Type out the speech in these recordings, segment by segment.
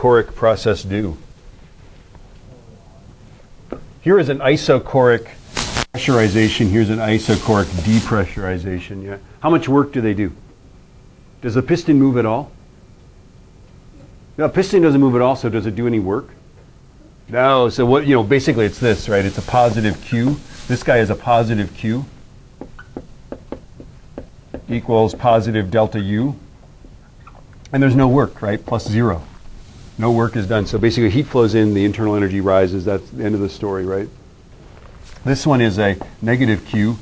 isochoric process do? Here is an isochoric pressurization. Here's an isochoric depressurization. Yeah. How much work do they do? Does the piston move at all? No, piston doesn't move at all, so does it do any work? No, so what, basically it's this, right? It's a positive Q. This guy is a positive Q equals positive delta U. And there's no work, right? Plus 0. No work is done. So basically heat flows in, the internal energy rises. That's the end of the story, right? This one is a negative Q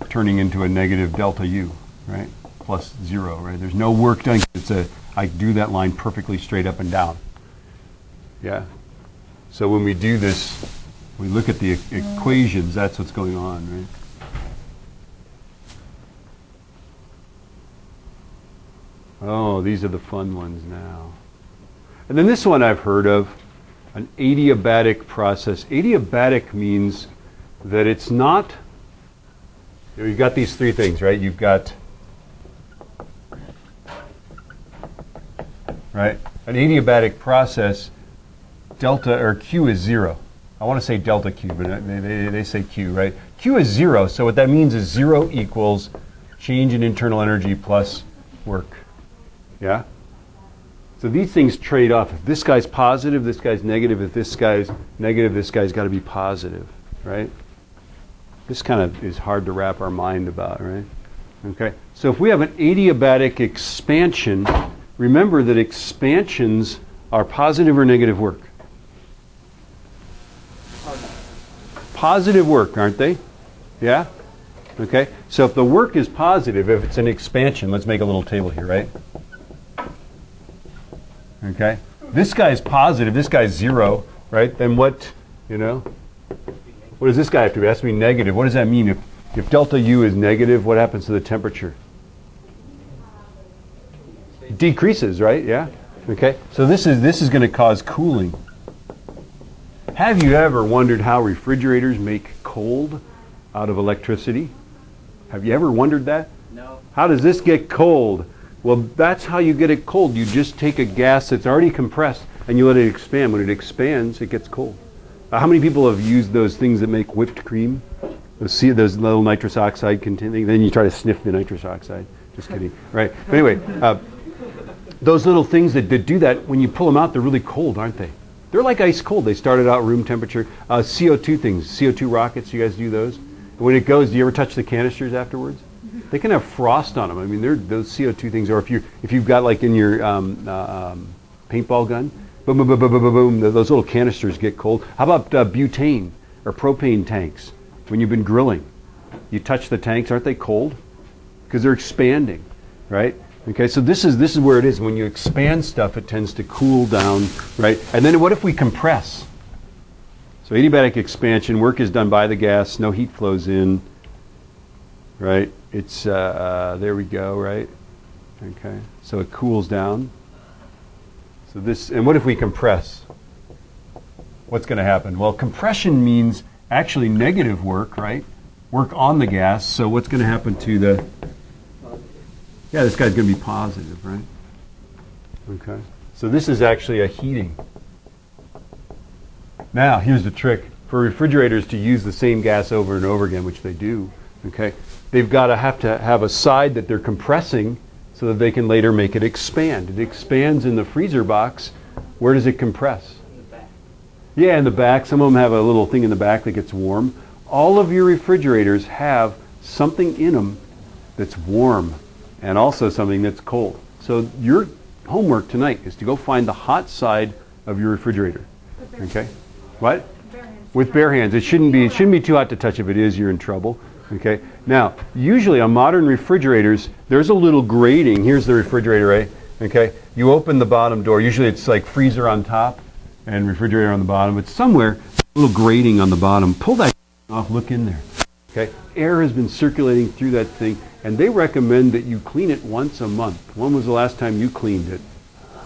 turning into a negative delta U, right? Plus 0, right? There's no work done. I do that line perfectly straight up and down. Yeah. So when we do this, we look at the equations, that's what's going on, right? Oh, these are the fun ones now. And then this one I've heard of, an adiabatic process. Adiabatic means that it's not, you've got these three things, right? You've got, right? An adiabatic process, delta or Q is 0. I want to say delta Q, but they say Q, right? Q is 0, so what that means is 0 equals change in internal energy plus work. Yeah? So these things trade off. If this guy's positive, this guy's negative. If this guy's negative, this guy's got to be positive, right? This kind of is hard to wrap our mind about, right? Okay. So if we have an adiabatic expansion, remember that expansions are positive or negative work? Positive work, aren't they? Yeah? Okay. So if the work is positive, if it's an expansion, let's make a little table here, right? Okay. This guy's positive, this guy's 0, right? Then what, what does this guy have to be? It has to be negative. What does that mean? If delta U is negative, what happens to the temperature? It decreases, right? Yeah? Okay. So this is going to cause cooling. Have you ever wondered how refrigerators make cold out of electricity? Have you ever wondered that? No. How does this get cold? Well, that's how you get it cold. You just take a gas that's already compressed and you let it expand. When it expands, it gets cold. How many people have used those things that make whipped cream? Those little nitrous oxide containing, then you try to sniff the nitrous oxide. Just kidding, right? But anyway, those little things that do that, when you pull them out, they're really cold, aren't they? They're like ice cold. They started out room temperature. CO2 things, CO2 rockets, you guys do those? And when it goes, do you ever touch the canisters afterwards? They can have frost on them. I mean, those CO2 things, or if you've got like in your paintball gun, boom, boom, boom, boom, boom, boom, those little canisters get cold. How about butane or propane tanks? When you've been grilling, you touch the tanks, aren't they cold? Because they're expanding, right? Okay, so this is where it is. When you expand stuff, it tends to cool down, right? And then what if we compress? So adiabatic expansion, work is done by the gas, no heat flows in, right? It's, there we go, right? Okay, so it cools down. So this, and what if we compress? What's going to happen? Well, compression means actually negative work, right? Work on the gas, so what's going to happen to the, yeah, this guy's going to be positive, right? Okay, so this is actually a heating. Now, here's the trick. For refrigerators to use the same gas over and over again, which they do, okay, they've got to have a side that they're compressing so that they can later make it expand. It expands in the freezer box. Where does it compress? In the back. Yeah, in the back. Some of them have a little thing in the back that gets warm. All of your refrigerators have something in them that's warm and also something that's cold. So your homework tonight is to go find the hot side of your refrigerator. Okay? What? With bare hands. It shouldn't be too hot to touch. If it is, you're in trouble. Okay. Now, usually on modern refrigerators, there's a little grating. Here's the refrigerator, right? Okay. You open the bottom door. Usually it's like freezer on top and refrigerator on the bottom. It's somewhere, a little grating on the bottom. Pull that off. Look in there. Okay. Air has been circulating through that thing, and they recommend that you clean it once a month. When was the last time you cleaned it?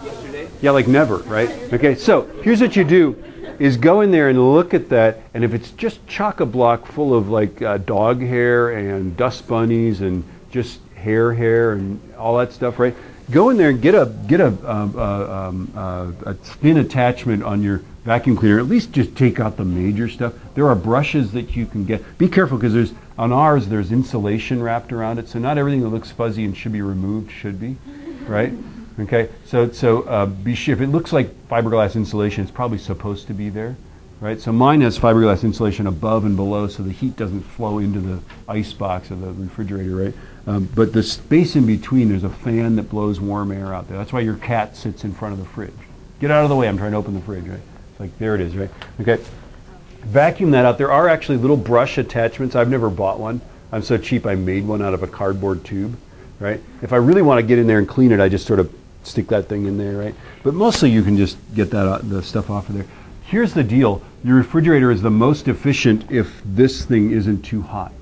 Yesterday. Yeah, like never, right? Okay. So here's what you do. Is go in there and look at that, and if it's just chock-a-block full of like dog hair and dust bunnies and just hair and all that stuff, right? go in there and get a thin attachment on your vacuum cleaner. At least just take out the major stuff. There are brushes that you can get. Be careful because on ours there's insulation wrapped around it, so not everything that looks fuzzy and should be removed should be, right? Okay, so be sure if it looks like fiberglass insulation, it's probably supposed to be there, right? So mine has fiberglass insulation above and below, so the heat doesn't flow into the ice box of the refrigerator, right? But the space in between, there's a fan that blows warm air out there. That's why your cat sits in front of the fridge. Get out of the way, I'm trying to open the fridge, right? It's like, there it is, right? Okay, vacuum that out. There are actually little brush attachments. I've never bought one. I'm so cheap I made one out of a cardboard tube, right? If I really want to get in there and clean it, I just sort of stick that thing in there, right? But mostly you can just get that the stuff off of there. Here's the deal. Your refrigerator is the most efficient if this thing isn't too hot.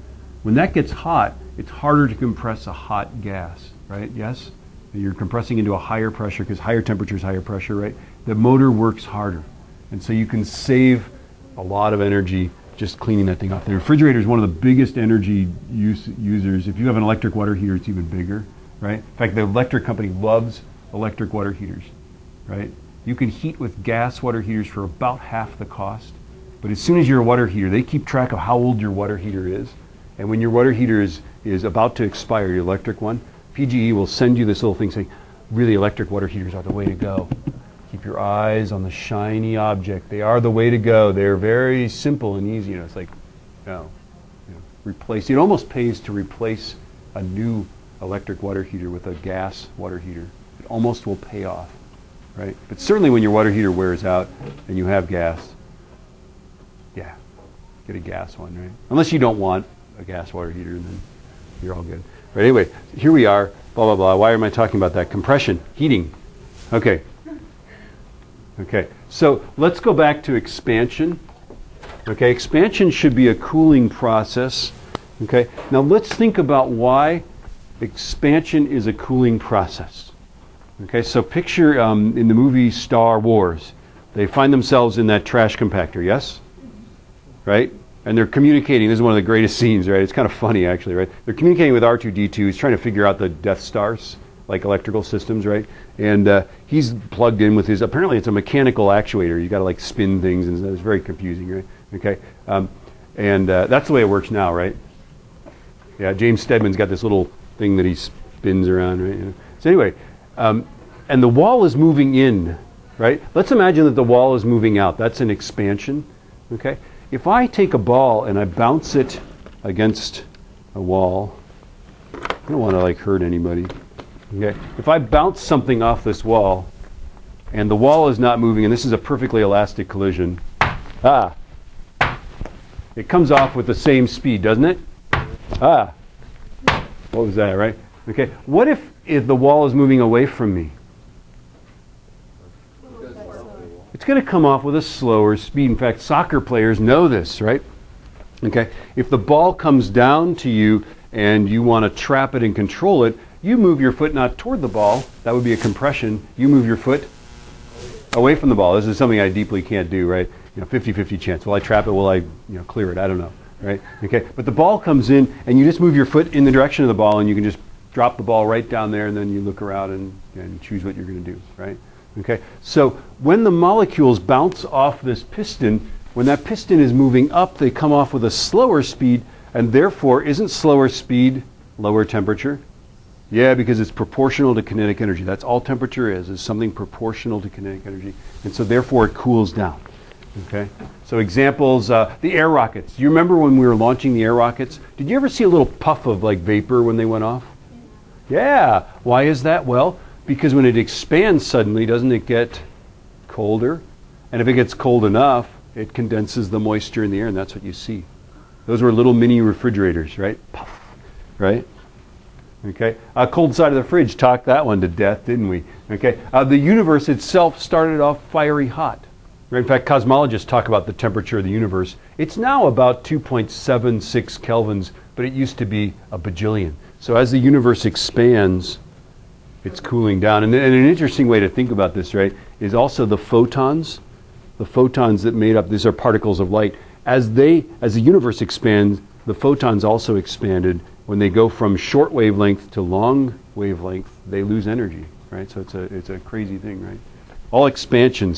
When that gets hot, it's harder to compress a hot gas, right? Yes? You're compressing into a higher pressure because higher temperature is higher pressure, right? The motor works harder. And so you can save a lot of energy just cleaning that thing off. The refrigerator is one of the biggest energy users. If you have an electric water heater, it's even bigger, right? In fact, the electric company loves electric water heaters, right? You can heat with gas water heaters for about half the cost, but as soon as you're a water heater, they keep track of how old your water heater is, and when your water heater is about to expire, your electric one, PGE will send you this little thing saying, really, electric water heaters are the way to go. Keep your eyes on the shiny object. They are the way to go. They're very simple and easy. It's like, replace. It almost pays to replace a new electric water heater with a gas water heater. It almost will pay off, right? But certainly when your water heater wears out and you have gas, yeah, get a gas one, right? Unless you don't want a gas water heater, and then you're all good. Right, anyway, here we are, blah, blah, blah. Why am I talking about that? Compression, heating. Okay. Okay, so let's go back to expansion. Okay, expansion should be a cooling process. Okay, now let's think about why expansion is a cooling process. Okay, so picture in the movie Star Wars, they find themselves in that trash compactor, yes? Right? And they're communicating. This is one of the greatest scenes, right? It's kind of funny, actually, right? They're communicating with R2-D2. He's trying to figure out the Death Stars, like electrical systems, right? And he's plugged in with his, apparently it's a mechanical actuator. You got to like spin things, and it's very confusing, right? Okay, and that's the way it works now, right? Yeah, James Steadman's got this little thing that he spins around, right? So anyway, and the wall is moving in, right? Let's imagine that the wall is moving out. That's an expansion, okay? If I take a ball and I bounce it against a wall, I don't want to like hurt anybody. Okay. If I bounce something off this wall and the wall is not moving, and this is a perfectly elastic collision, it comes off with the same speed, doesn't it? What was that, right? Okay. What if the wall is moving away from me? It's going to come off with a slower speed. In fact, soccer players know this, right? Okay. If the ball comes down to you and you want to trap it and control it, you move your foot not toward the ball. That would be a compression. You move your foot away from the ball. This is something I deeply can't do, right? 50-50 chance. Will I trap it? Will I clear it? I don't know, right? Okay. But the ball comes in and you just move your foot in the direction of the ball and you can just drop the ball right down there and then you look around and choose what you're going to do, right? Okay. So when the molecules bounce off this piston, when that piston is moving up, they come off with a slower speed, and therefore isn't slower speed lower temperature? Yeah, because it's proportional to kinetic energy. That's all temperature is something proportional to kinetic energy. And so therefore it cools down. Okay? So examples, the air rockets. Do you remember when we were launching the air rockets? Did you ever see a little puff of like vapor when they went off? Yeah. Why is that? Well, because when it expands suddenly, doesn't it get colder? And if it gets cold enough, it condenses the moisture in the air, and that's what you see. Those were little mini refrigerators, right? Puff, right? Okay. Cold side of the fridge, talked that one to death, didn't we? Okay. The universe itself started off fiery hot. Right? In fact, cosmologists talk about the temperature of the universe. It's now about 2.76 kelvins, but it used to be a bajillion. So as the universe expands, it's cooling down. And an interesting way to think about this, right, is also the photons. The photons that made up, these are particles of light. As the universe expands, the photons also expanded when they go from short wavelength to long wavelength, they lose energy, right? So it's a crazy thing, right? All expansion